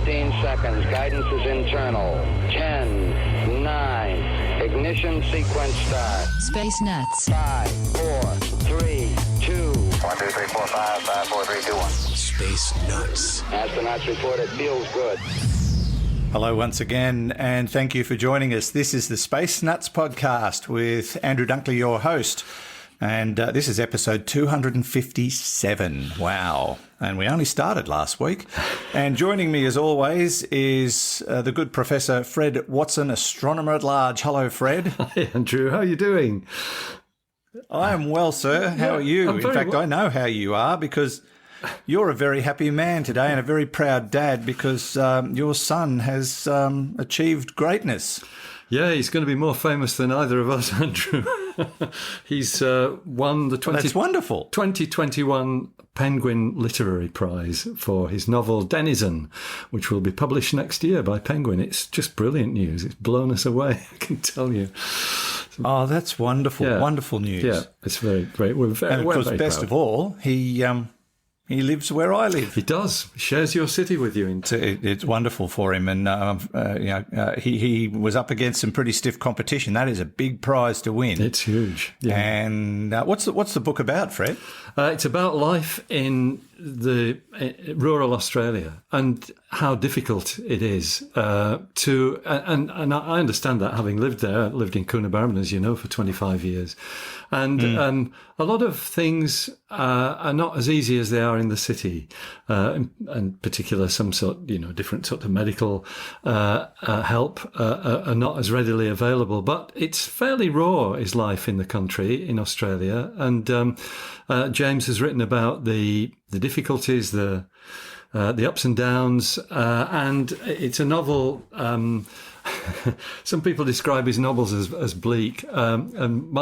15 seconds. Guidance is internal. 10, 9, ignition sequence start. Space Nuts. 5, 4, 3, 2. 1, 2, 3, 4, 5, 5, 4, 3, 2, 1. Space Nuts. Astronauts report it feels good. Hello once again, and thank you for joining us. This is the Space Nuts podcast with Andrew Dunkley, your host. And this is episode 257. Wow. And we only started last week. And joining me, as always, is the good Professor Fred Watson, Astronomer-at-Large. Hello, Fred. Hi, Andrew. How are you doing? I am well, sir. How are you? In fact, I know how you are because you're a very happy man today and a very proud dad because your son has achieved greatness. Yeah, he's going to be more famous than either of us, Andrew. He's won the That's wonderful. 2021 Penguin Literary Prize for his novel Denizen, which will be published next year by Penguin. It's just brilliant news. It's blown us away, I can tell you. Oh, that's wonderful. Yeah. Wonderful news. Yeah, it's very great. We're very, and of we're course, very best proud. of all, he lives where I live. He does. He shares your city with you. It's wonderful for him, and he was up against some pretty stiff competition. That is a big prize to win. It's huge. Yeah. And what's the book about, Fred? It's about life in the rural Australia and how difficult it is to. And I understand that, having lived there. I lived in Coonabarabran, as you know, for 25 years, and a lot of things are not as easy as they are in the city. In particular, some different sort of medical help are not as readily available. But it's fairly raw, is life in the country in Australia, and James has written about the difficulties, the ups and downs, and it's a novel. Some people describe his novels as bleak, and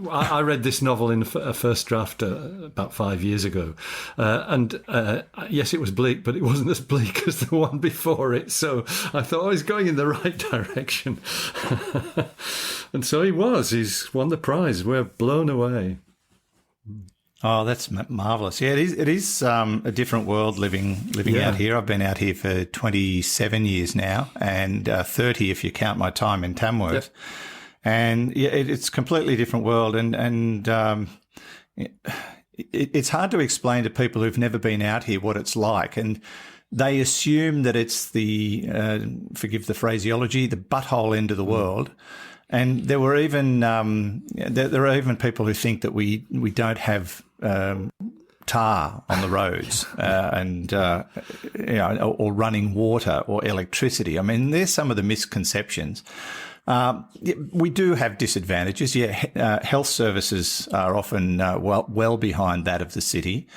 I read this novel in a first draft about 5 years ago, and yes, it was bleak, but it wasn't as bleak as the one before it. So I thought, he's going in the right direction, and so he was. He's won the prize. We're blown away. Oh, that's marvellous. Yeah, it is a different world living out here. I've been out here for 27 years now, and 30 if you count my time in Tamworth. Yep. And yeah, it's a completely different world, and it's hard to explain to people who've never been out here what it's like, and they assume that it's the forgive the phraseology, the butthole end of the world. And there were even there are even people who think that we don't have tar on the roads or running water or electricity. I mean, there's some of the misconceptions. We do have disadvantages. Yeah, health services are often well behind that of the city,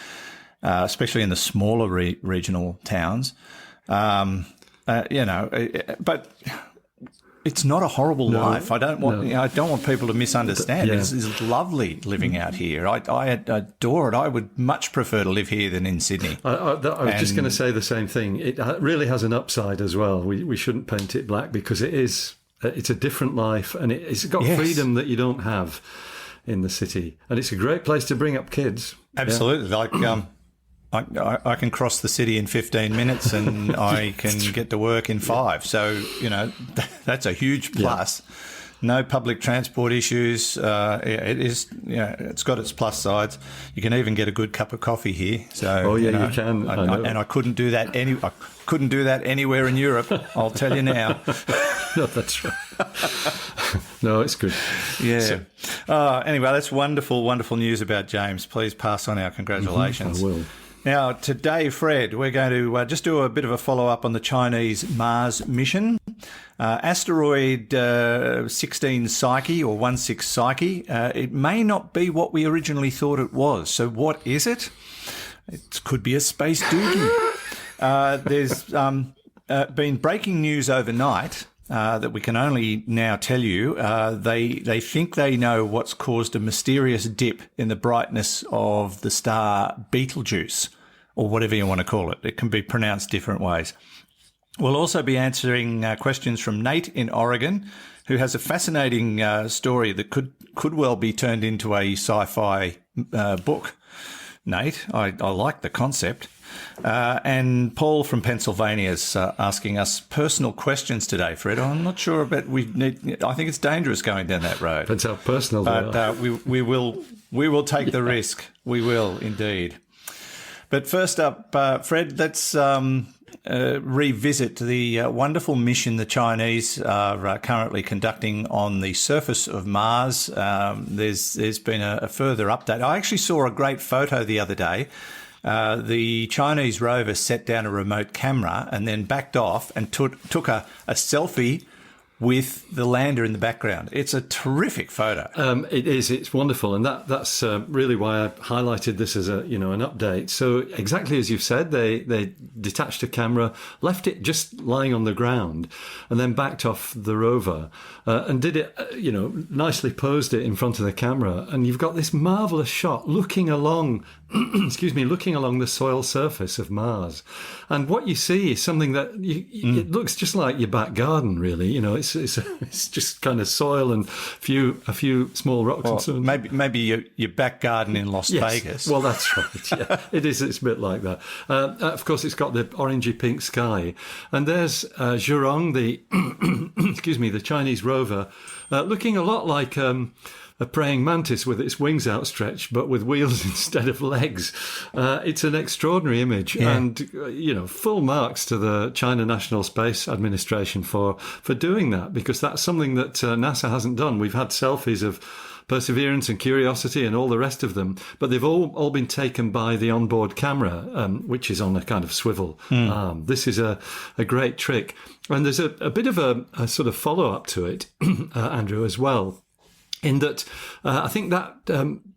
especially in the smaller regional towns. But it's not a horrible life. I don't want people to misunderstand. Yeah. It's lovely living out here. I adore it. I would much prefer to live here than in Sydney. I was just going to say the same thing. It really has an upside as well. We shouldn't paint it black because it's a different life, and it's got freedom that you don't have in the city. And it's a great place to bring up kids. Absolutely. Yeah. I can cross the city in 15 minutes and I can get to work in 5. So, that's a huge plus. Yeah. No public transport issues. It is, it's got its plus sides. You can even get a good cup of coffee here. So, you can. I couldn't do that anywhere in Europe. I'll tell you now. No, that's right. No, it's good. Yeah. So, anyway, that's wonderful, wonderful news about James. Please pass on our congratulations. I will. Now, today, Fred, we're going to just do a bit of a follow-up on the Chinese Mars mission. Asteroid 16 Psyche, or 16 Psyche, it may not be what we originally thought it was. So what is it? It could be a space doogie. There's been breaking news overnight that we can only now tell you. They think they know what's caused a mysterious dip in the brightness of the star Betelgeuse, or whatever you want to call it. It can be pronounced different ways. We'll also be answering questions from Nate in Oregon, who has a fascinating story that could well be turned into a sci-fi book. Nate, I like the concept. And Paul from Pennsylvania is asking us personal questions today, Fred. I'm not sure, but I think it's dangerous going down that road. Depends how personal they are. But we will take the risk. We will indeed. But first up, Fred, let's revisit the wonderful mission the Chinese are currently conducting on the surface of Mars. There's been a further update. I actually saw a great photo the other day. The Chinese rover set down a remote camera and then backed off and took a selfie with the lander in the background. It's a terrific photo. It is. It's wonderful, and that's really why I highlighted this as an update. So exactly as you've said, they detached a camera, left it just lying on the ground, and then backed off the rover and did it. Nicely posed it in front of the camera, and you've got this marvelous shot looking along. Looking along the soil surface of Mars, and what you see is something that it looks just like your back garden. Really, it's just kind of soil and a few small rocks and so on. Maybe your back garden in Las Vegas. Well, that's right. Yeah, it is. It's a bit like that. Of course, it's got the orangey pink sky, and there's Zhurong, the the Chinese rover, looking a lot like a praying mantis with its wings outstretched, but with wheels instead of legs. It's an extraordinary image, and full marks to the China National Space Administration for doing that, because that's something that NASA hasn't done. We've had selfies of Perseverance and Curiosity and all the rest of them, but they've all been taken by the onboard camera, which is on a kind of swivel arm. This is a great trick, and there's a bit of a sort of follow up to it, Andrew, as well. In that, I think that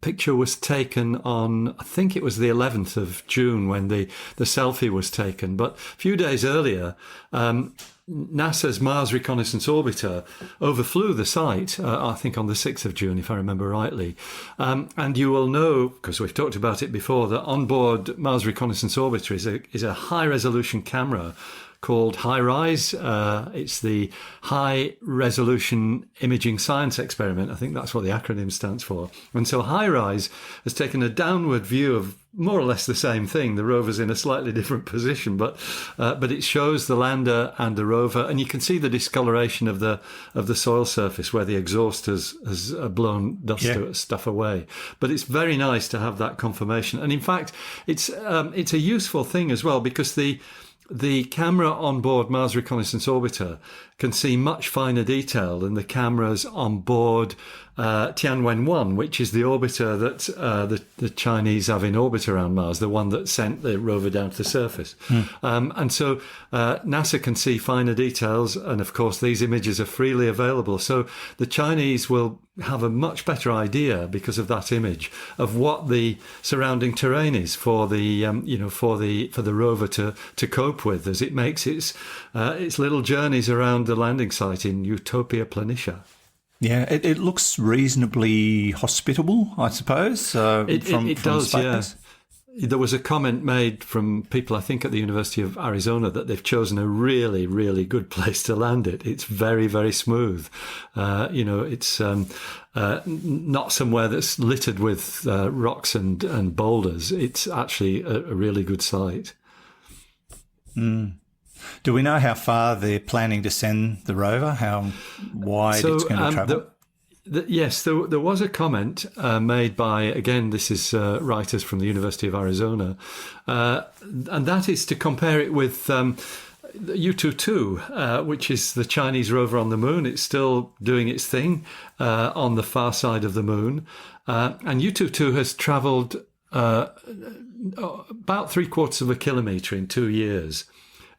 picture was taken on, I think it was the 11th of June when the selfie was taken. But a few days earlier, NASA's Mars Reconnaissance Orbiter overflew the site, I think on the 6th of June, if I remember rightly. And you will know, because we've talked about it before, that onboard Mars Reconnaissance Orbiter is a high-resolution camera called HiRISE. It's the High Resolution Imaging Science Experiment. I think that's what the acronym stands for. And so HiRISE has taken a downward view of more or less the same thing. The rover's in a slightly different position, but it shows the lander and the rover, and you can see the discoloration of the soil surface where the exhaust has blown stuff away. But it's very nice to have that confirmation. And in fact, it's a useful thing as well, because the camera on board Mars Reconnaissance Orbiter can see much finer detail than the cameras on board Tianwen-1, which is the orbiter that the Chinese have in orbit around Mars, the one that sent the rover down to the surface. And so NASA can see finer details, and of course these images are freely available. So the Chinese will have a much better idea, because of that image, of what the surrounding terrain is for the for the rover to cope with as it makes its little journeys around the landing site in Utopia Planitia. Yeah, it looks reasonably hospitable, I suppose. It does, yeah. There was a comment made from people, I think, at the University of Arizona, that they've chosen a really, really good place to land it. It's very, very smooth. It's not somewhere that's littered with rocks and boulders. It's actually a really good site. Do we know how far they're planning to send the rover? How wide it's going to travel? Yes, there was a comment made by, again, this is writers from the University of Arizona, and that is to compare it with Yutu-2, which is the Chinese rover on the moon. It's still doing its thing on the far side of the moon. And Yutu-2 has travelled about 3/4 of a kilometre in 2 years.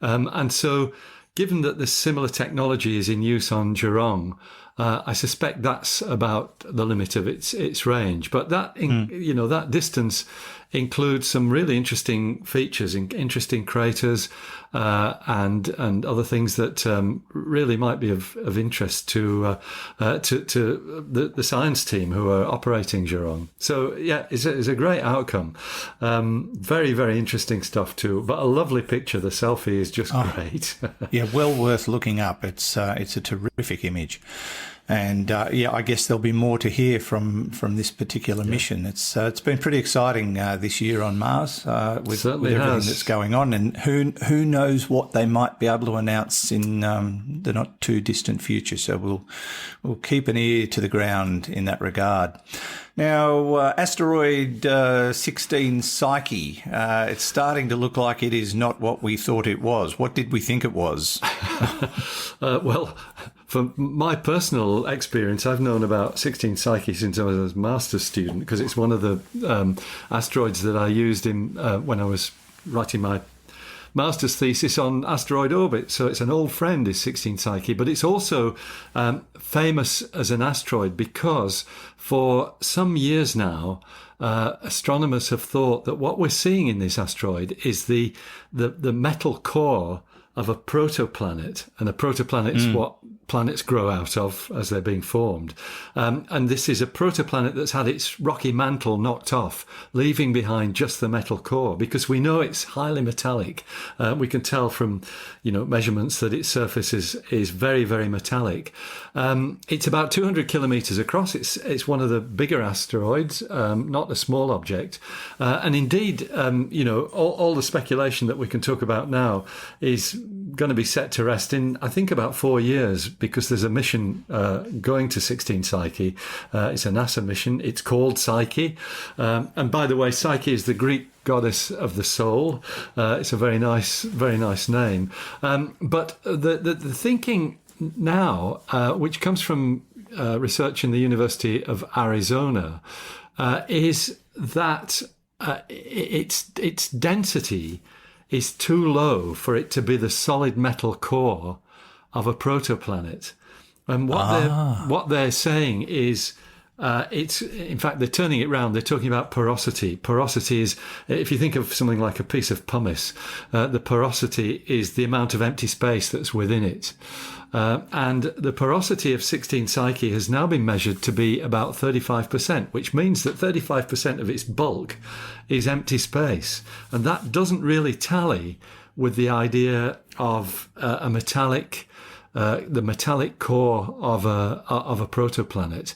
And so, given that this similar technology is in use on Zhurong, I suspect that's about the limit of its range. But that that distance includes some really interesting features, interesting craters, and other things that really might be of interest to the science team who are operating Zhurong. So yeah, it's a great outcome. Very, very interesting stuff too. But a lovely picture. The selfie is just great. Yeah, well worth looking up. It's a terrific image. And I guess there'll be more to hear from this particular mission. It's been pretty exciting this year on Mars with everything that's going on, and who knows what they might be able to announce in the not too distant future. So we'll keep an ear to the ground in that regard. Now, Asteroid 16 Psyche, it's starting to look like it is not what we thought it was. What did we think it was? Well, from my personal experience, I've known about 16 Psyche since I was a master's student, because it's one of the asteroids that I used in when I was writing my master's thesis on asteroid orbit. So it's an old friend, is 16 Psyche, but it's also famous as an asteroid because for some years now, astronomers have thought that what we're seeing in this asteroid is the metal core of a protoplanet, and a protoplanet is what planets grow out of as they're being formed. And this is a protoplanet that's had its rocky mantle knocked off, leaving behind just the metal core, because we know it's highly metallic. We can tell from, measurements that its surface is very, very metallic. It's about 200 kilometres across. It's one of the bigger asteroids, not a small object. And indeed, all the speculation that we can talk about now is going to be set to rest in, I think, about 4 years, because there's a mission going to 16 Psyche. It's a NASA mission. It's called Psyche. And by the way, Psyche is the Greek goddess of the soul. It's a very nice name. But the thinking now, which comes from research in the University of Arizona, is that its density is too low for it to be the solid metal core of a protoplanet. And what they're saying is, it's, in fact, they're turning it round. They're talking about porosity. Porosity is, if you think of something like a piece of pumice, the porosity is the amount of empty space that's within it. And the porosity of 16 Psyche has now been measured to be about 35%, which means that 35% of its bulk is empty space. And that doesn't really tally with the idea of the metallic core of a protoplanet.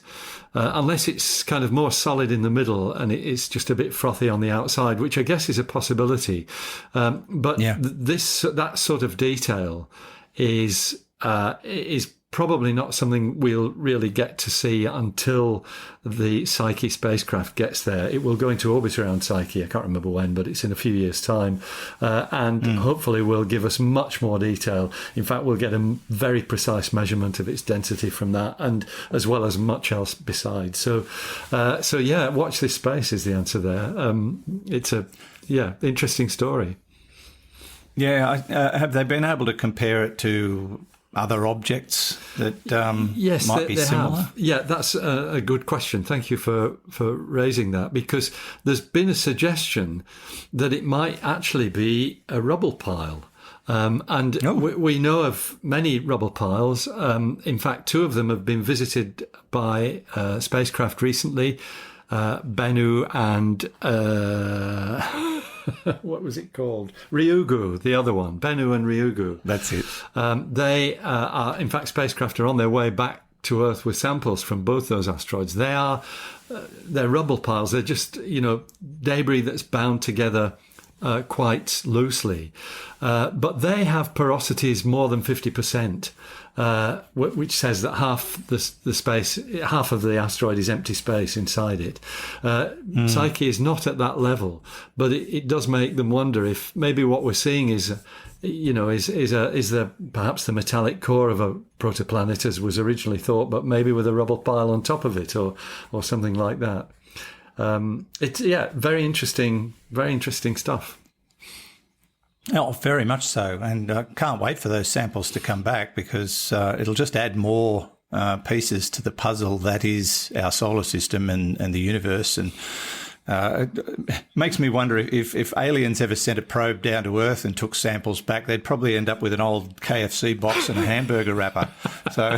Unless it's kind of more solid in the middle and it's just a bit frothy on the outside, which I guess is a possibility. But that sort of detail is probably not something we'll really get to see until the Psyche spacecraft gets there. It will go into orbit around Psyche. I can't remember when, but it's in a few years' time. And hopefully will give us much more detail. In fact, we'll get a very precise measurement of its density from that, and as well as much else besides. So watch this space is the answer there. It's a interesting story. Yeah, have they been able to compare it to other objects that might be similar? Have. Yeah, that's a good question. Thank you for raising that, because there's been a suggestion that it might actually be a rubble pile. We know of many rubble piles. In fact, 2 of them have been visited by spacecraft recently, Bennu and... what was it called? Ryugu, the other one. Bennu and Ryugu. That's it. They are, in fact, spacecraft are on their way back to Earth with samples from both those asteroids. They're rubble piles. They're just, debris that's bound together quite loosely. But they have porosities more than 50%. Which says that half of the asteroid is empty space inside it. Psyche is not at that level, but it does make them wonder if maybe what we're seeing is perhaps the metallic core of a protoplanet as was originally thought, but maybe with a rubble pile on top of it or something like that. It's very interesting stuff. Oh, very much so. And I can't wait for those samples to come back, because it'll just add more pieces to the puzzle that is our solar system and the universe. And it makes me wonder if aliens ever sent a probe down to Earth and took samples back, they'd probably end up with an old KFC box and a hamburger wrapper. So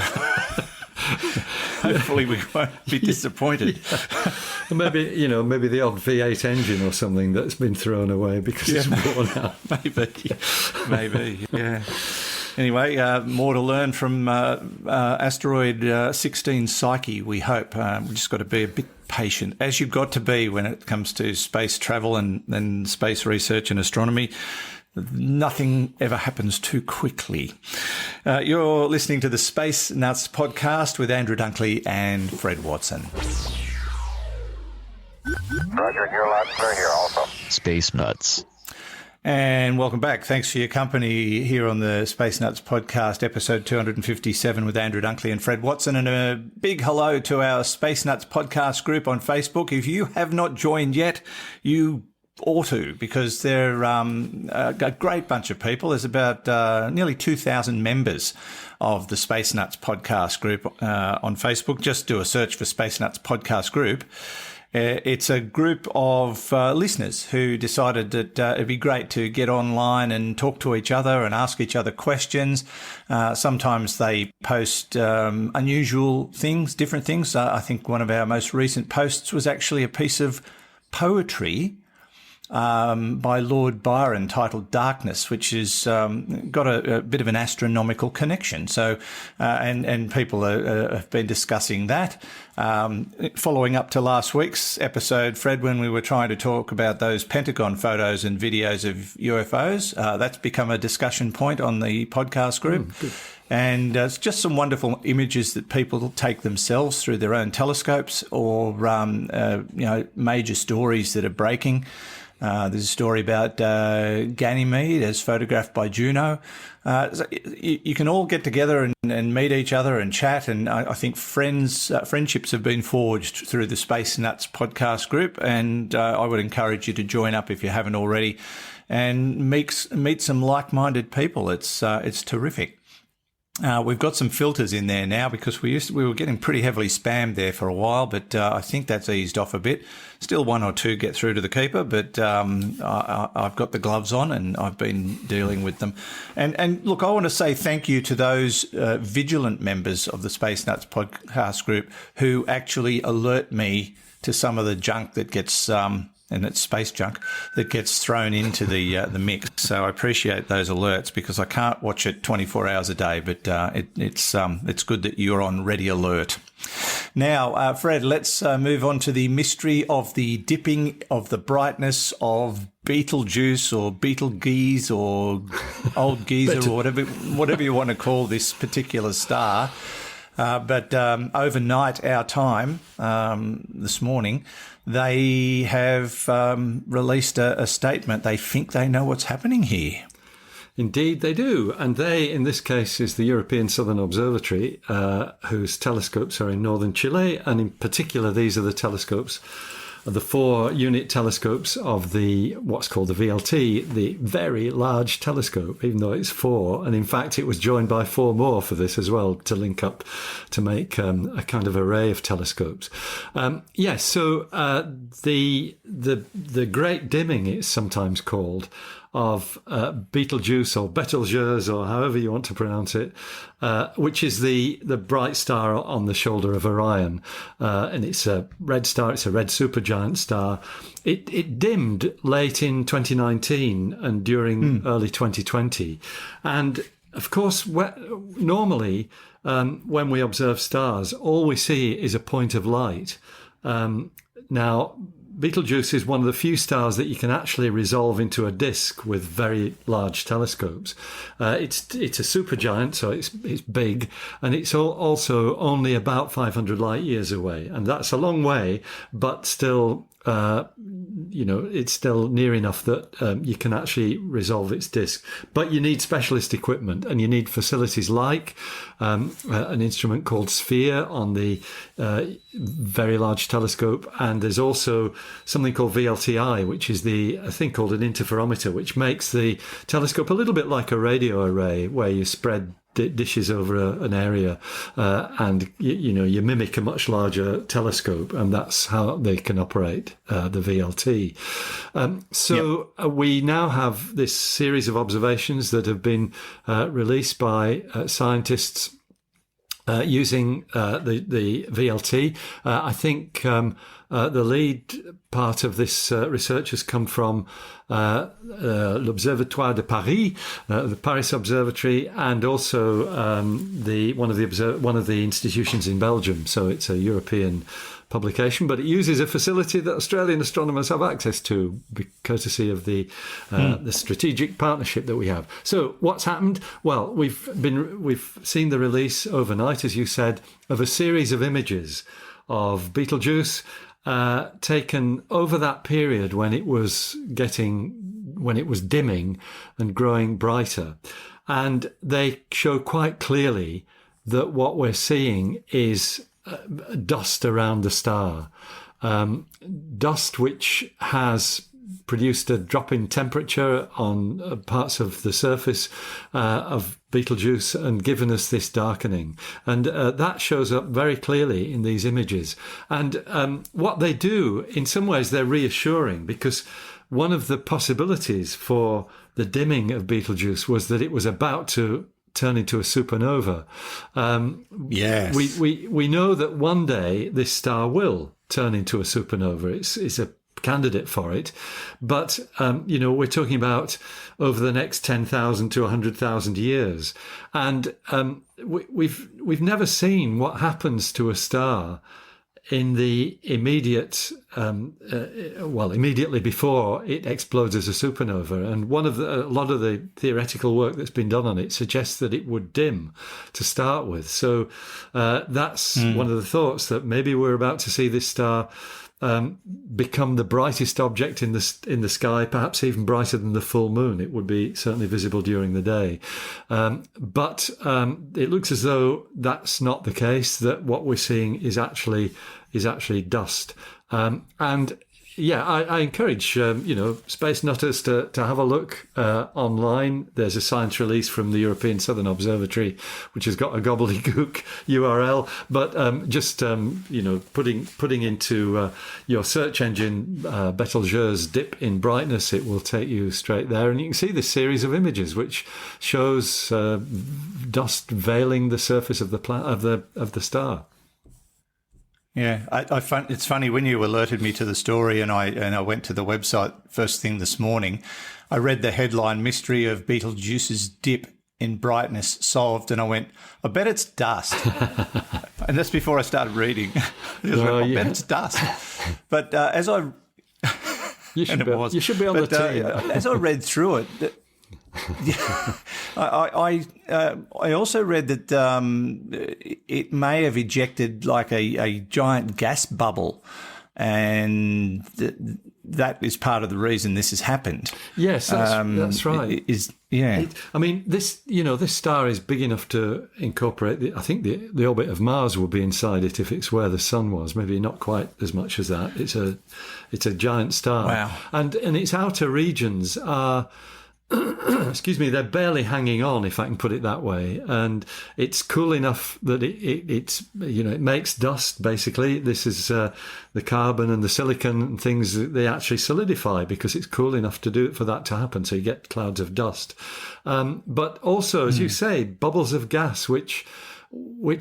hopefully we won't be disappointed. Yeah. Maybe the odd V8 engine or something that's been thrown away because it's worn out. Maybe, yeah. Anyway, more to learn from Asteroid 16 Psyche, we hope. We've just got to be a bit patient, as you've got to be when it comes to space travel and space research and astronomy. Nothing ever happens too quickly. You're listening to the Space Nuts podcast with Andrew Dunkley and Fred Watson. Roger, you're loud and clear here also. Space Nuts. And welcome back. Thanks for your company here on the Space Nuts podcast, episode 257 with Andrew Dunkley and Fred Watson. And a big hello to our Space Nuts podcast group on Facebook. If you have not joined yet, you ought to, because they're a great bunch of people. There's about nearly 2,000 members of the Space Nuts podcast group on Facebook. Just do a search for Space Nuts podcast group. It's a group of listeners who decided that it'd be great to get online and talk to each other and ask each other questions. Sometimes they post unusual things, different things. I think one of our most recent posts was actually a piece of poetry by Lord Byron titled Darkness, which has got a bit of an astronomical connection. So, and people have been discussing that. Following up to last week's episode, Fred, when we were trying to talk about those Pentagon photos and videos of UFOs, that's become a discussion point on the podcast group. And it's just some wonderful images that people take themselves through their own telescopes, or major stories that are breaking. There's a story about Ganymede as photographed by Juno. So you can all get together and meet each other and chat, and I think friendships have been forged through the Space Nuts podcast group, and I would encourage you to join up if you haven't already and meet some like-minded people. It's terrific. We've got some filters in there now because we were getting pretty heavily spammed there for a while, but I think that's eased off a bit. Still one or two get through to the keeper, but I've got the gloves on and I've been dealing with them. And look, I want to say thank you to those vigilant members of the Space Nuts podcast group who actually alert me to some of the junk that gets and it's space junk that gets thrown into the mix. So I appreciate those alerts because I can't watch it 24 hours a day, but it's good that you're on ready alert. Now, Fred, let's move on to the mystery of the dipping of the brightness of Betelgeuse or Betelgeuse or Old Geezer or whatever you want to call this particular star. But overnight, our time, this morning, they have released a statement. They think they know what's happening here. Indeed, they do. And they, in this case, is the European Southern Observatory, whose telescopes are in northern Chile. And in particular, these are the telescopes, the 4-unit telescopes of what's called the VLT, the Very Large Telescope, even though it's 4. And in fact, it was joined by 4 more for this as well to link up to make a kind of array of telescopes. So the great dimming, it's sometimes called, of Betelgeuse or Betelgeuse or however you want to pronounce it, which is the bright star on the shoulder of Orion. And it's a red star, it's a red supergiant star. It dimmed late in 2019 and during early 2020. And of course, normally when we observe stars, all we see is a point of light. Now, Betelgeuse is one of the few stars that you can actually resolve into a disk with very large telescopes. It's a supergiant, so it's big, and it's also only about 500 light years away, and that's a long way, but still, it's still near enough that you can actually resolve its disk. But you need specialist equipment, and you need facilities like an instrument called Sphere on the Very Large Telescope, and there's also something called VLTI, which is a thing called an interferometer, which makes the telescope a little bit like a radio array, where you spread dishes over an area and you mimic a much larger telescope, and that's how they can operate the VLT. We now have this series of observations that have been released by scientists using the VLT. I think the lead part of this research has come from l'Observatoire de Paris, the Paris Observatory, and also one of the institutions in Belgium. So it's a European publication, but it uses a facility that Australian astronomers have access to, courtesy of the strategic partnership that we have. So what's happened? Well, we've seen the release overnight, as you said, of a series of images of Betelgeuse taken over that period when it was dimming and growing brighter, and they show quite clearly that what we're seeing is dust around the star, dust which has produced a drop in temperature on parts of the surface of Betelgeuse and given us this darkening. And that shows up very clearly in these images. And what they do, in some ways, they're reassuring, because one of the possibilities for the dimming of Betelgeuse was that it was about to turn into a supernova. Yes. We know that one day this star will turn into a supernova. It's a candidate for it, but we're talking about over the next 10,000 to 100,000 years, and we've never seen what happens to a star in the immediately before it explodes as a supernova. And a lot of the theoretical work that's been done on it suggests that it would dim to start with. So that's one of the thoughts, that maybe we're about to see this star become the brightest object in the sky, perhaps even brighter than the full moon. It would be certainly visible during the day, but it looks as though that's not the case. That what we're seeing is actually dust, and yeah, I encourage space nutters to have a look online. There's a science release from the European Southern Observatory, which has got a gobbledygook URL, but just putting into your search engine Betelgeuse dip in brightness, it will take you straight there, and you can see this series of images which shows dust veiling the surface of the star. Yeah, it's funny, when you alerted me to the story and I went to the website first thing this morning, I read the headline, "Mystery of Betelgeuse's Dip in Brightness Solved," and I went, I bet it's dust. And that's before I started reading. I bet it's dust. But as I... You should be on the team. As I read through it... I also read that it may have ejected like a giant gas bubble, and that is part of the reason this has happened. Yes, that's right. This star is big enough to incorporate. I think the orbit of Mars will be inside it if it's where the sun was. Maybe not quite as much as that. It's a giant star. Wow. And its outer regions are... excuse me, they're barely hanging on, if I can put it that way, and it's cool enough that it makes dust. Basically, this is the carbon and the silicon and things, they actually solidify because it's cool enough to do it, for that to happen. So you get clouds of dust, but also, as you say, bubbles of gas, which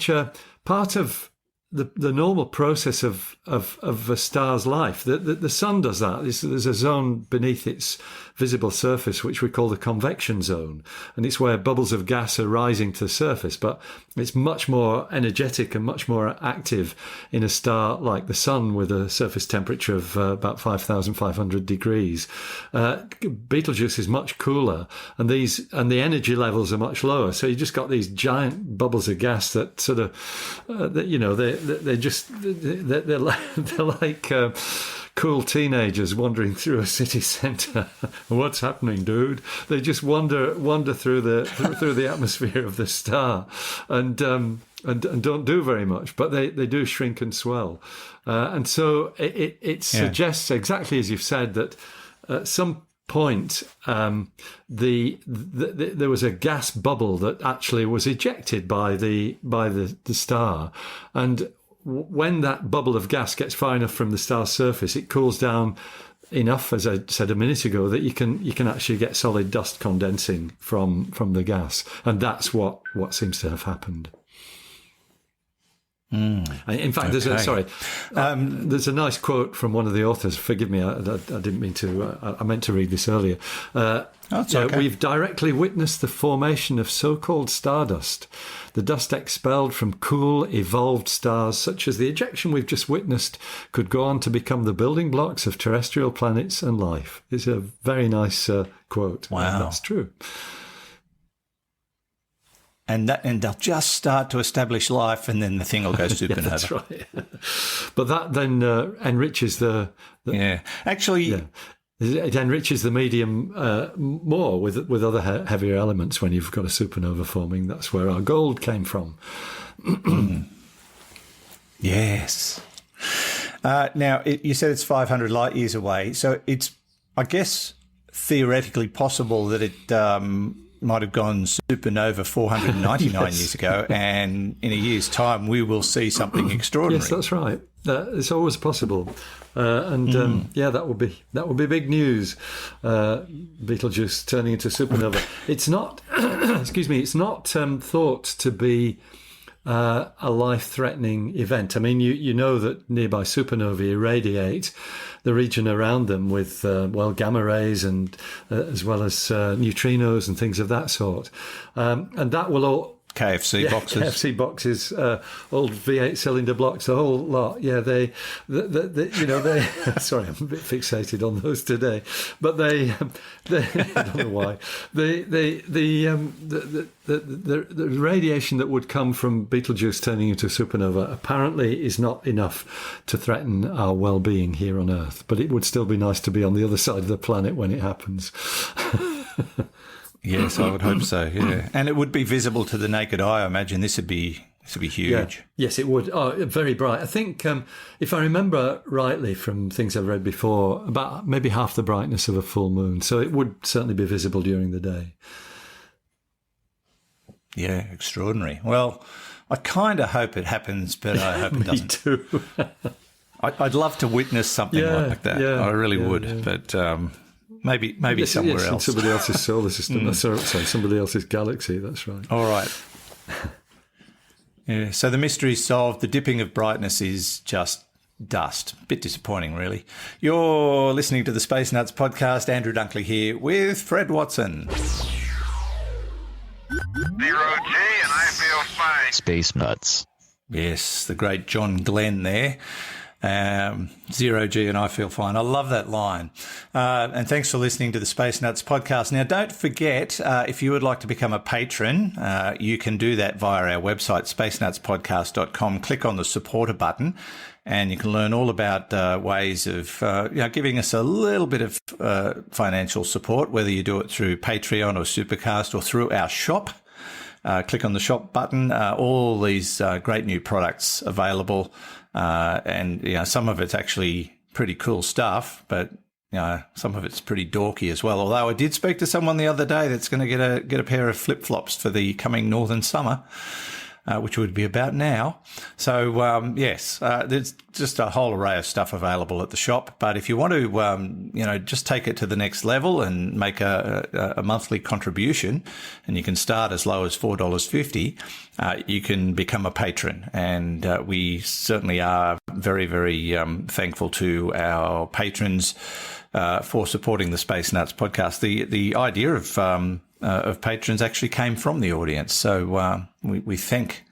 are part of the normal process of a star's life. The sun does that. There's a zone beneath its visible surface which we call the convection zone, and it's where bubbles of gas are rising to the surface, but it's much more energetic and much more active in a star like the sun, with a surface temperature of about 5,500 degrees. Betelgeuse is much cooler, and the energy levels are much lower, so you just got these giant bubbles of gas that sort of they're like cool teenagers wandering through a city centre. What's happening, dude? They just wander through the atmosphere of the star, and don't do very much, but they do shrink and swell, and so it suggests, exactly as you've said, that at some point there was a gas bubble that actually was ejected by the star, and when that bubble of gas gets far enough from the star's surface, it cools down enough, as I said a minute ago, that you can actually get solid dust condensing from the gas, and that's what seems to have happened. In fact, there's a nice quote from one of the authors. Forgive me, I didn't mean to. I meant to read this earlier. Okay. We've directly witnessed the formation of so-called stardust, the dust expelled from cool, evolved stars, such as the ejection we've just witnessed, could go on to become the building blocks of terrestrial planets and life. It's a very nice quote. Wow. That's true. And they'll just start to establish life, and then the thing will go supernova. Yeah, that's right. But that then enriches the Actually, yeah. It enriches the medium more with other heavier elements when you've got a supernova forming. That's where our gold came from. Yes. Now, you said it's 500 light years away, so it's, I guess, theoretically possible that it might have gone supernova 499 years ago, and in a year's time we will see something extraordinary. Yes, that's right. It's always possible, that would be big news. Betelgeuse turning into supernova. It's not, excuse me, it's not thought to be a life-threatening event. I mean, you know that nearby supernovae irradiate the region around them with gamma rays and as well as neutrinos and things of that sort, and that will all. KFC boxes. KFC boxes, old V8 cylinder blocks, the whole lot. Yeah, they sorry, I'm a bit fixated on those today, but they I don't know why. The radiation that would come from Betelgeuse turning into a supernova apparently is not enough to threaten our well-being here on Earth, but it would still be nice to be on the other side of the planet when it happens. Yes, I would hope so. Yeah, and it would be visible to the naked eye. I imagine this would be huge. Yeah. Yes, it would. Oh, very bright. I think, if I remember rightly from things I've read before, about maybe half the brightness of a full moon. So it would certainly be visible during the day. Yeah, extraordinary. Well, I kind of hope it happens, but I hope it doesn't. Me too. I'd love to witness something like that. Yeah, I really would, yeah. but. Maybe somewhere else. Somebody else's solar system. Sorry, somebody else's galaxy. That's right. All right. Yeah. So the mystery is solved. The dipping of brightness is just dust. Bit disappointing, really. You're listening to the Space Nuts podcast. Andrew Dunkley here with Fred Watson. 0G, and I feel fine. Space Nuts. Yes, the great John Glenn there. 0G and I feel fine. I love that line. And thanks for listening to the Space Nuts podcast. Now, don't forget, if you would like to become a patron, you can do that via our website, spacenutspodcast.com. Click on the supporter button and you can learn all about ways of giving us a little bit of financial support, whether you do it through Patreon or Supercast or through our shop. Click on the shop button. All these great new products available. And some of it's actually pretty cool stuff, but some of it's pretty dorky as well. Although I did speak to someone the other day that's going to get a pair of flip-flops for the coming northern summer, which would be about now. So yes, there's just a whole array of stuff available at the shop. But if you want to, just take it to the next level and make a monthly contribution, and you can start as low as $4.50. You can become a patron, and we certainly are very, very thankful to our patrons for supporting the Space Nuts podcast. The idea of patrons actually came from the audience, so we thank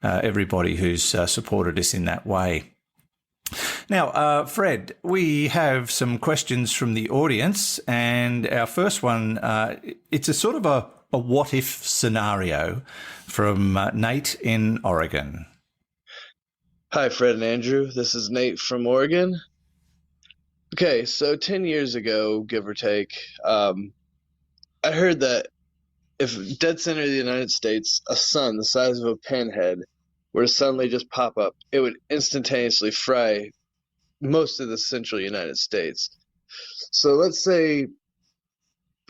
everybody who's supported us in that way. Now, Fred, we have some questions from the audience, and our first one, it's a sort of a what-if scenario from Nate in Oregon. Hi, Fred and Andrew. This is Nate from Oregon. Okay, so 10 years ago, give or take, I heard that if dead center of the United States, a sun the size of a pinhead were to suddenly just pop up, it would instantaneously fry most of the central United States. So let's say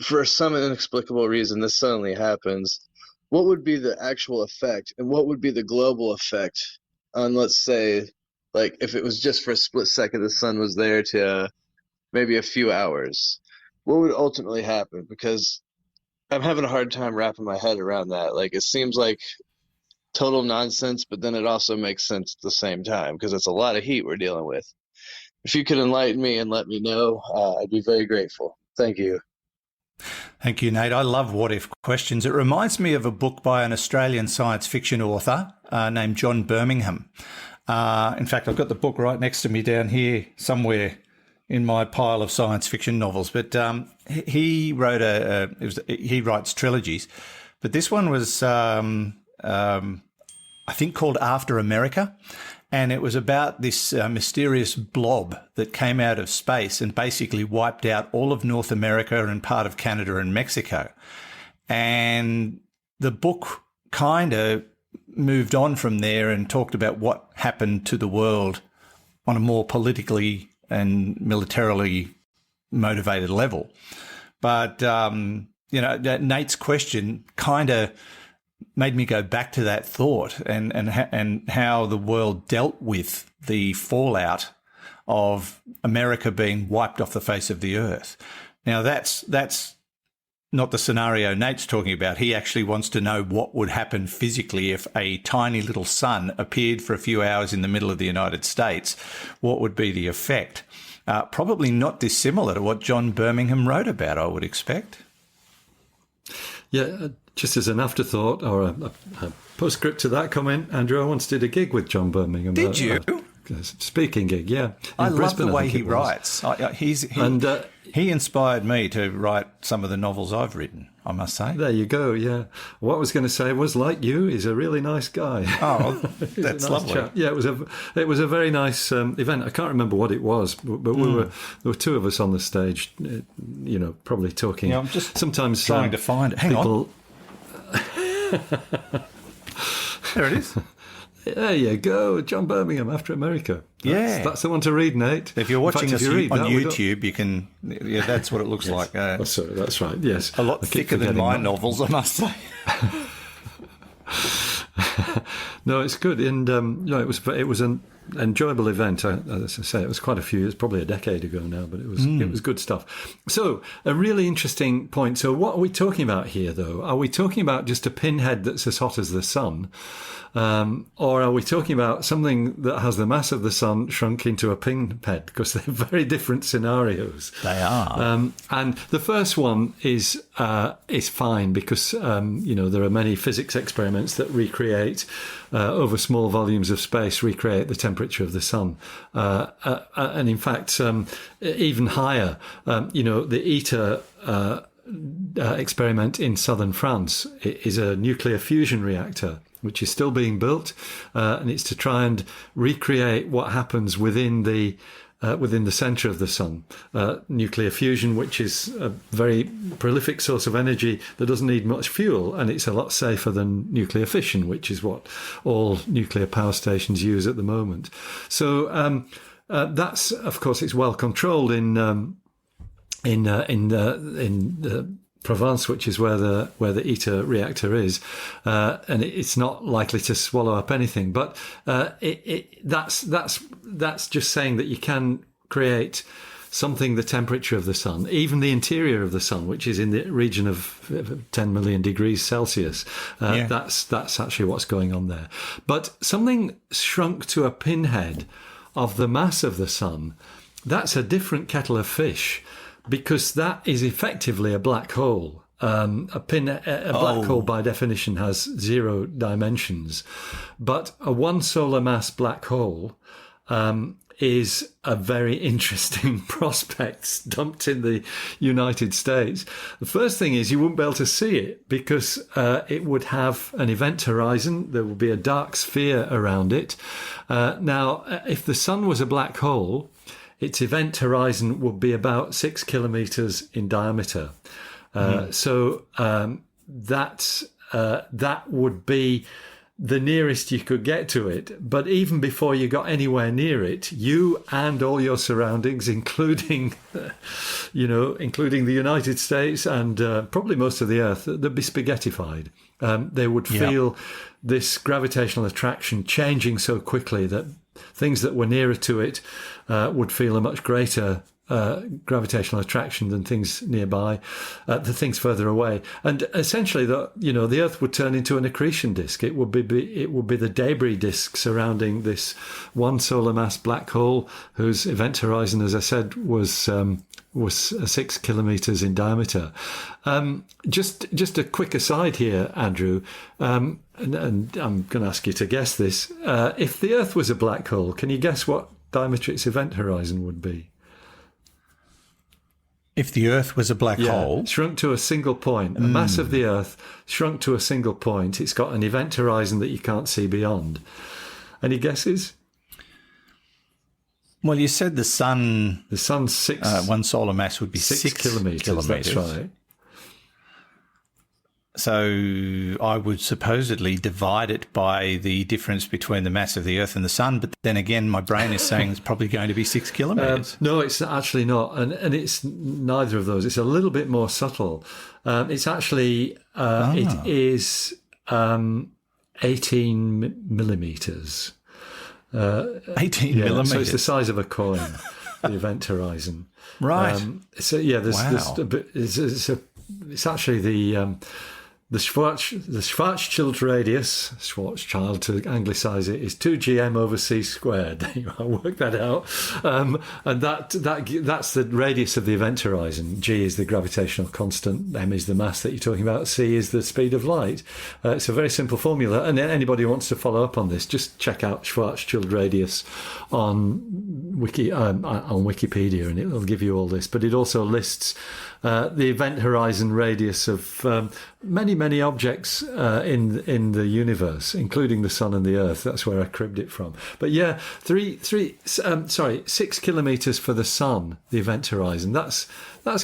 for some inexplicable reason this suddenly happens. What would be the actual effect, and what would be the global effect on, let's say, like if it was just for a split second the sun was there to maybe a few hours? What would ultimately happen? Because I'm having a hard time wrapping my head around that. Like, it seems like total nonsense, but then it also makes sense at the same time because it's a lot of heat we're dealing with. If you could enlighten me and let me know, I'd be very grateful. Thank you. Thank you, Nate. I love what-if questions. It reminds me of a book by an Australian science fiction author named John Birmingham. In fact, I've got the book right next to me down here somewhere in my pile of science fiction novels. But he wrote he writes trilogies. But this one was, I think, called After America. And it was about this mysterious blob that came out of space and basically wiped out all of North America and part of Canada and Mexico. And the book kind of moved on from there and talked about what happened to the world on a more politically and militarily motivated level. But, Nate's question kind of made me go back to that thought and how the world dealt with the fallout of America being wiped off the face of the earth. Now, that's not the scenario Nate's talking about. He actually wants to know what would happen physically if a tiny little sun appeared for a few hours in the middle of the United States. What would be the effect? Probably not dissimilar to what John Birmingham wrote about, I would expect. Yeah, just as an afterthought or a postscript to that comment, Andrew, I once did a gig with John Birmingham. Did you? A speaking gig, yeah. I love the way he writes. He inspired me to write some of the novels I've written, I must say. There you go, yeah. What I was going to say was, like you, he's a really nice guy. Oh, that's nice lovely. Chap. Yeah, it was a very nice event. I can't remember what it was, but there were two of us on the stage, probably talking. Yeah, I'm just sometimes trying to find it. Hang on. There it is. There you go, John Birmingham, After America. That's the one to read, Nate. If you're watching us on YouTube, you can. Yeah, that's what it looks like. Sorry, that's right. Yes, a lot thicker than my novels, I must say. No, it's good, and it was an enjoyable event. As I say, it was quite a few years, probably a decade ago now, but it was good stuff. So, a really interesting point. So, what are we talking about here, though? Are we talking about just a pinhead that's as hot as the sun? Or are we talking about something that has the mass of the sun shrunk into a pinhead? Because they're very different scenarios. They are. And the first one is fine because there are many physics experiments that recreate over small volumes of space, recreate the temperature of the sun, and in fact even higher. The ITER experiment in southern France is a nuclear fusion reactor, which is still being built, and it's to try and recreate what happens within the centre of the sun. Nuclear fusion, which is a very prolific source of energy that doesn't need much fuel, and it's a lot safer than nuclear fission, which is what all nuclear power stations use at the moment. So that's, of course, it's well controlled in Provence, which is where the ITER reactor is, and it's not likely to swallow up anything. But that's just saying that you can create something the temperature of the sun, even the interior of the sun, which is in the region of 10 million degrees Celsius. That's actually what's going on there. But something shrunk to a pinhead of the mass of the sun, that's a different kettle of fish, because that is effectively a black hole. A black hole, by definition, has 0 dimensions. But a one solar mass black hole is a very interesting prospect dumped in the United States. The first thing is you wouldn't be able to see it because it would have an event horizon. There would be a dark sphere around it. Now, if the sun was a black hole, its event horizon would be about 6 kilometres in diameter. So that would be the nearest you could get to it. But even before you got anywhere near it, you and all your surroundings, including the United States and probably most of the Earth, they'd be spaghettified. They would feel this gravitational attraction changing so quickly that things that were nearer to it would feel a much greater gravitational attraction than things nearby, the things further away. And essentially, the Earth would turn into an accretion disk. It would be the debris disk surrounding this one solar mass black hole, whose event horizon, as I said, was 6 kilometers in diameter. Just a quick aside here, Andrew, and I'm going to ask you to guess this. If the Earth was a black hole, can you guess what diameter its event horizon would be? If the Earth was a black hole? Shrunk to a single point. The mass of the Earth shrunk to a single point. It's got an event horizon that you can't see beyond. Any guesses? Well, you said the sun... The sun's one solar mass would be 6 kilometres. That's right. So I would supposedly divide it by the difference between the mass of the Earth and the sun, but then again, my brain is saying it's probably going to be 6 kilometres. No, it's actually not, and it's neither of those. It's a little bit more subtle. It's actually it is 18 millimetres. 18 millimetres. So it's the size of a coin. The event horizon, right? So yeah, there's a bit. It's actually the Schwarzschild radius, Schwarzschild to anglicise it, is 2gm over c squared. I worked that out, and that's the radius of the event horizon. G is the gravitational constant, m is the mass that you're talking about, c is the speed of light. It's a very simple formula, and anybody who wants to follow up on this, just check out Schwarzschild radius on Wikipedia, and it'll give you all this. But it also lists the event horizon radius of many objects in the universe, including the sun and the Earth. That's where I cribbed it from. But yeah, 6 kilometres for the sun, the event horizon. That's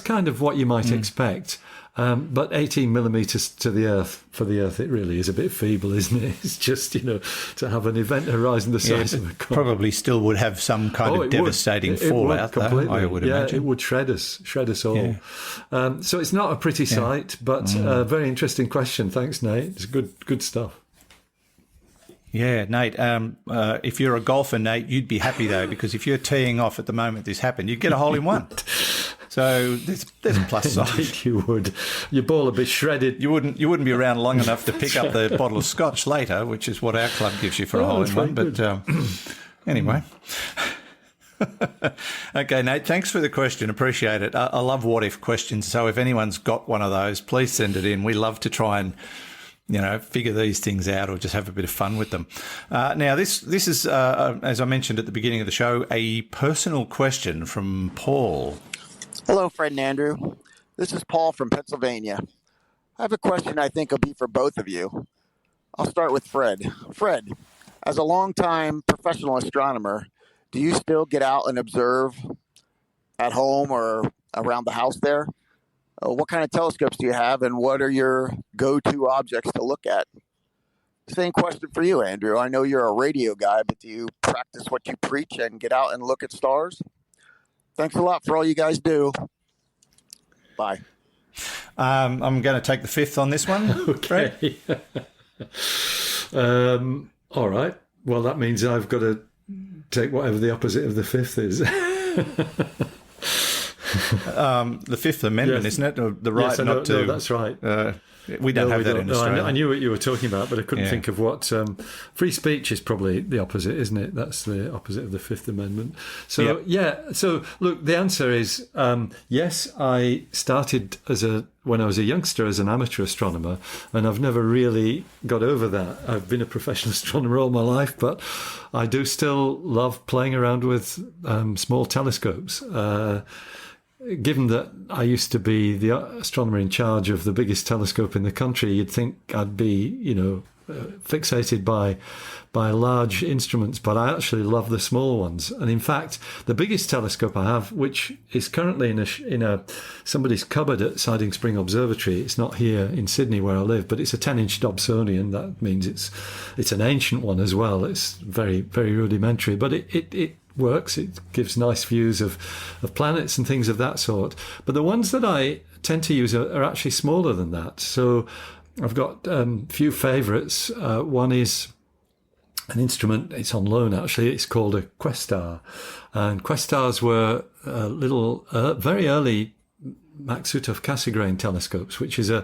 kind of what you might expect. But 18 millimetres to the Earth, for the Earth, it really is a bit feeble, isn't it? It's just, to have an event horizon the size of a coin. Probably still would have some kind of devastating fallout, though, I would imagine. It would shred us all. Yeah. So it's not a pretty sight, but a very interesting question. Thanks, Nate. It's good stuff. Yeah, Nate, if you're a golfer, Nate, you'd be happy, though, because if you're teeing off at the moment this happened, you'd get a hole in one. So there's a plus side. You would. Your ball would be shredded. You wouldn't be around long enough to pick up the bottle of scotch later, which is what our club gives you for a hole in one. But anyway. Okay, Nate, thanks for the question. Appreciate it. I love what-if questions. So if anyone's got one of those, please send it in. We love to try and figure these things out or just have a bit of fun with them. Now, this is, as I mentioned at the beginning of the show, a personal question from Paul. Hello, Fred and Andrew. This is Paul from Pennsylvania. I have a question I think will be for both of you. I'll start with Fred. Fred, as a longtime professional astronomer, do you still get out and observe at home or around the house there? What kind of telescopes do you have, and what are your go-to objects to look at? Same question for you, Andrew. I know you're a radio guy, but do you practice what you preach and get out and look at stars? Thanks a lot for all you guys do. Bye. I'm going to take the fifth on this one. Okay. All right. Well, that means I've got to take whatever the opposite of the fifth is. The Fifth Amendment, yes. Isn't it? The right not to... No, that's right. We don't have that in Australia. I knew what you were talking about, but I couldn't think of what... free speech is probably the opposite, isn't it? That's the opposite of the Fifth Amendment. So, So, look, the answer is yes, I started when I was a youngster as an amateur astronomer, and I've never really got over that. I've been a professional astronomer all my life, but I do still love playing around with small telescopes. Given that I used to be the astronomer in charge of the biggest telescope in the country, you'd think I'd be, fixated by large instruments, but I actually love the small ones. And in fact, the biggest telescope I have, which is currently in somebody's cupboard at Siding Spring Observatory, it's not here in Sydney where I live, but it's a 10-inch Dobsonian. That means it's an ancient one as well. It's very, very rudimentary, but it works. It gives nice views of planets and things of that sort. But the ones that I tend to use are actually smaller than that. So I've got a few favourites. One is an instrument. It's on loan, actually. It's called a Questar. And Questars were very early Maksutov-Cassegrain telescopes, which is a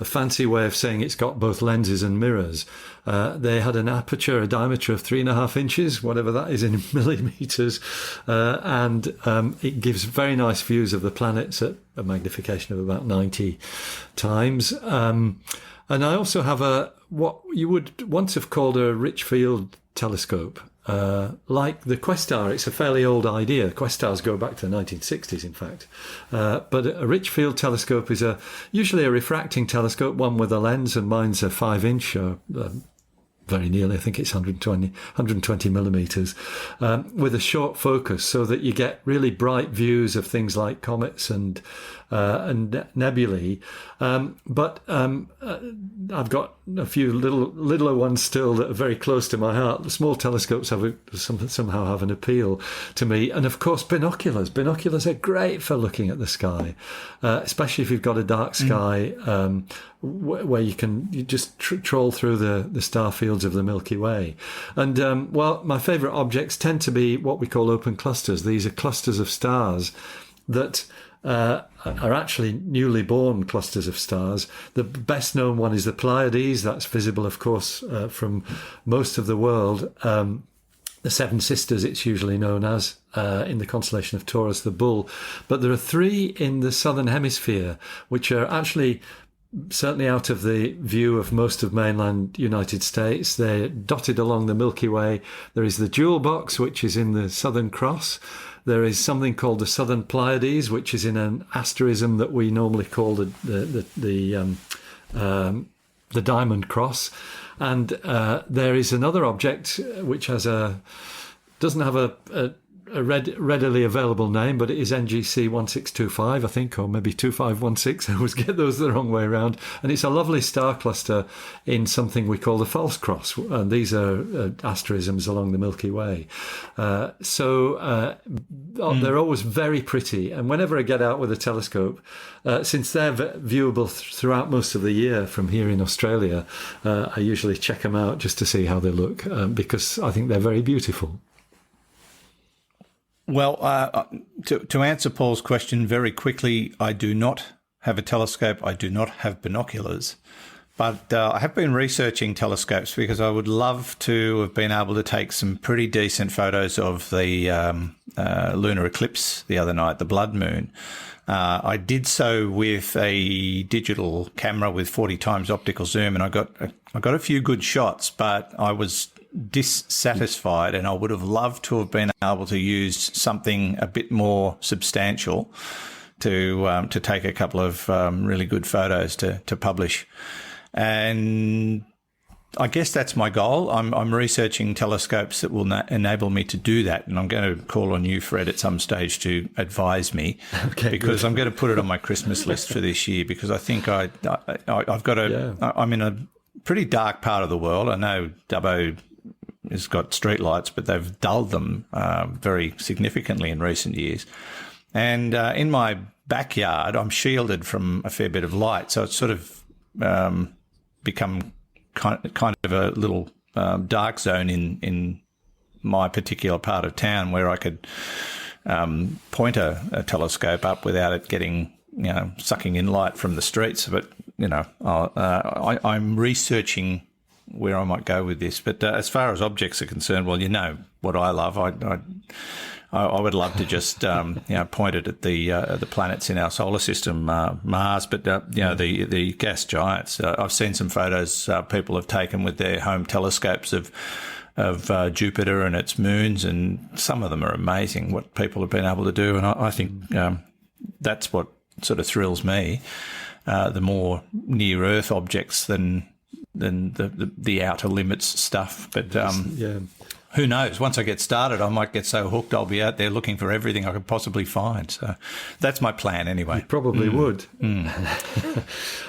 fancy way of saying it's got both lenses and mirrors. They had an aperture, a diameter of 3.5 inches, whatever that is in millimeters, and it gives very nice views of the planets at a magnification of about 90 times. And I also have what you would once have called a rich field telescope. Like the Questar, it's a fairly old idea. Questars go back to the 1960s, in fact. But a rich field telescope is usually a refracting telescope, one with a lens, and mine's a 5-inch, very nearly, I think it's 120 millimeters, with a short focus, so that you get really bright views of things like comets and nebulae. But I've got a few littler ones still that are very close to my heart. The small telescopes somehow have an appeal to me. And of course, binoculars. Binoculars are great for looking at the sky, especially if you've got a dark sky, where you just trawl through the star fields of the Milky Way. And, my favourite objects tend to be what we call open clusters. These are clusters of stars that are actually newly born clusters of stars. The best known one is the Pleiades. That's visible, of course, from most of the world. The Seven Sisters, it's usually known as, in the constellation of Taurus, the Bull. But there are 3 in the southern hemisphere, which are actually certainly out of the view of most of mainland United States. They're dotted along the Milky Way. There is the Jewel Box, which is in the Southern Cross. There is something called the Southern Pleiades, which is in an asterism that we normally call the Diamond Cross. And there is another object which doesn't have a readily available name, but it is NGC 1625, I think, or maybe 2516. I always get those the wrong way around. And it's a lovely star cluster in something we call the False Cross. And these are asterisms along the Milky Way. They're always very pretty. And whenever I get out with a telescope, since they're viewable throughout most of the year from here in Australia, I usually check them out just to see how they look, because I think they're very beautiful. Well, to answer Paul's question very quickly, I do not have a telescope. I do not have binoculars. But I have been researching telescopes because I would love to have been able to take some pretty decent photos of the lunar eclipse the other night, the blood moon. I did so with a digital camera with 40 times optical zoom, and I got a few good shots, but I was dissatisfied, and I would have loved to have been able to use something a bit more substantial to take a couple of really good photos to publish. And I guess that's my goal. I'm researching telescopes that will enable me to do that, and I'm going to call on you, Fred, at some stage to advise me, because I'm going to put it on my Christmas list for this year, because I think I've got I'm in a pretty dark part of the world. I know Dubbo has got street lights, but they've dulled them very significantly in recent years. And in my backyard, I'm shielded from a fair bit of light, so it's sort of become kind of a little dark zone in my particular part of town, where I could point a telescope up without it getting, sucking in light from the streets. But I'm researching where I might go with this. But as far as objects are concerned, well, what I love. I would love to just point it at the planets in our solar system, Mars, but the gas giants. I've seen some photos people have taken with their home telescopes of Jupiter and its moons, and some of them are amazing what people have been able to do. And I think that's what sort of thrills me, the more near Earth objects than the outer limits stuff. But who knows? Once I get started, I might get so hooked I'll be out there looking for everything I could possibly find. So that's my plan anyway. You probably would.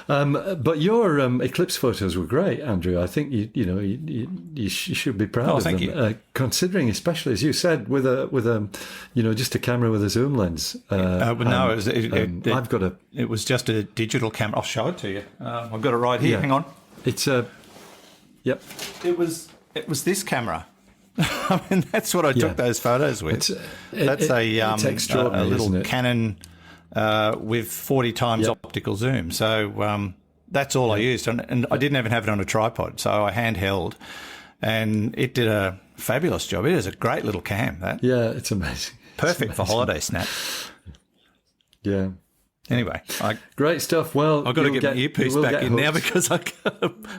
But your eclipse photos were great, Andrew. I think you should be proud of them. Thank you. Considering, especially as you said, with a just a camera with a zoom lens. It was just a digital camera. I'll show it to you. I've got it right here. Yeah. Hang on. It's It was It was this camera. I mean, that's what I took those photos with. That's a little Canon with 40 times optical zoom. So that's all I used. And I didn't even have it on a tripod, so I handheld. And it did a fabulous job. It is a great little cam, that. Yeah, it's amazing. Perfect for holiday snap. Yeah. Anyway, great stuff. Well, I've got to get my earpiece back in now because I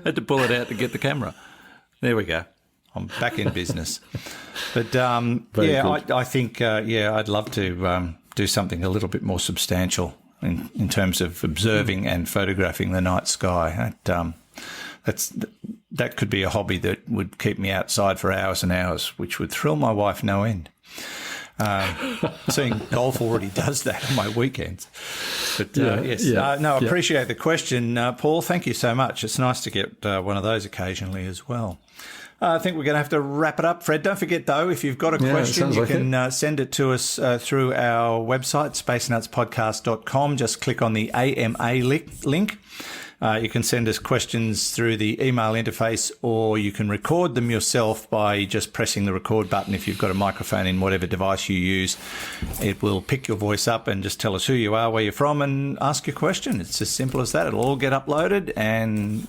had to pull it out to get the camera. There we go. I'm back in business. But I think I'd love to do something a little bit more substantial in terms of observing and photographing the night sky. That could be a hobby that would keep me outside for hours and hours, which would thrill my wife no end. Seeing golf already does that on my weekends. But I appreciate the question, Paul. Thank you so much. It's nice to get one of those occasionally as well. I think we're going to have to wrap it up, Fred. Don't forget, though, if you've got a question, you can send it to us through our website, spacenutspodcast.com. Just click on the AMA link. You can send us questions through the email interface, or you can record them yourself by just pressing the record button. If you've got a microphone in whatever device you use, it will pick your voice up and just tell us who you are, where you're from, and ask your question. It's as simple as that. It'll all get uploaded, and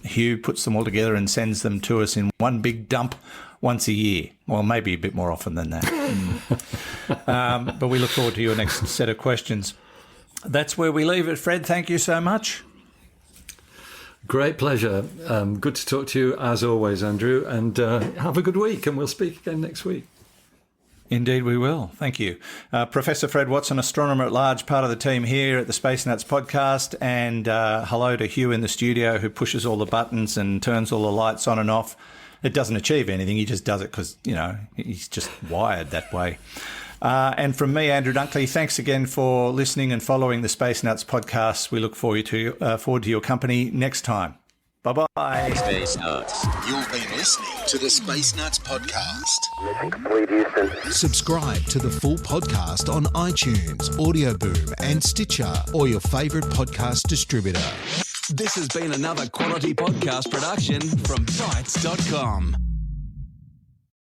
Hugh puts them all together and sends them to us in one big dump once a year. Well, maybe a bit more often than that. But we look forward to your next set of questions. That's where we leave it, Fred. Thank you so much. Great pleasure. Good to talk to you as always, Andrew, and have a good week, and we'll speak again next week. Indeed we will. Thank you. Professor Fred Watson, Astronomer-at-Large, part of the team here at the Space Nuts podcast, and hello to Hugh in the studio, who pushes all the buttons and turns all the lights on and off. It doesn't achieve anything. He just does it because, he's just wired that way. And from me, Andrew Dunkley, thanks again for listening and following the Space Nuts podcast. We look forward to your company next time. Bye-bye. Space Nuts. You've been listening to the Space Nuts podcast. Subscribe to the full podcast on iTunes, Audio Boom, and Stitcher, or your favourite podcast distributor. This has been another quality podcast production from Bytes.com.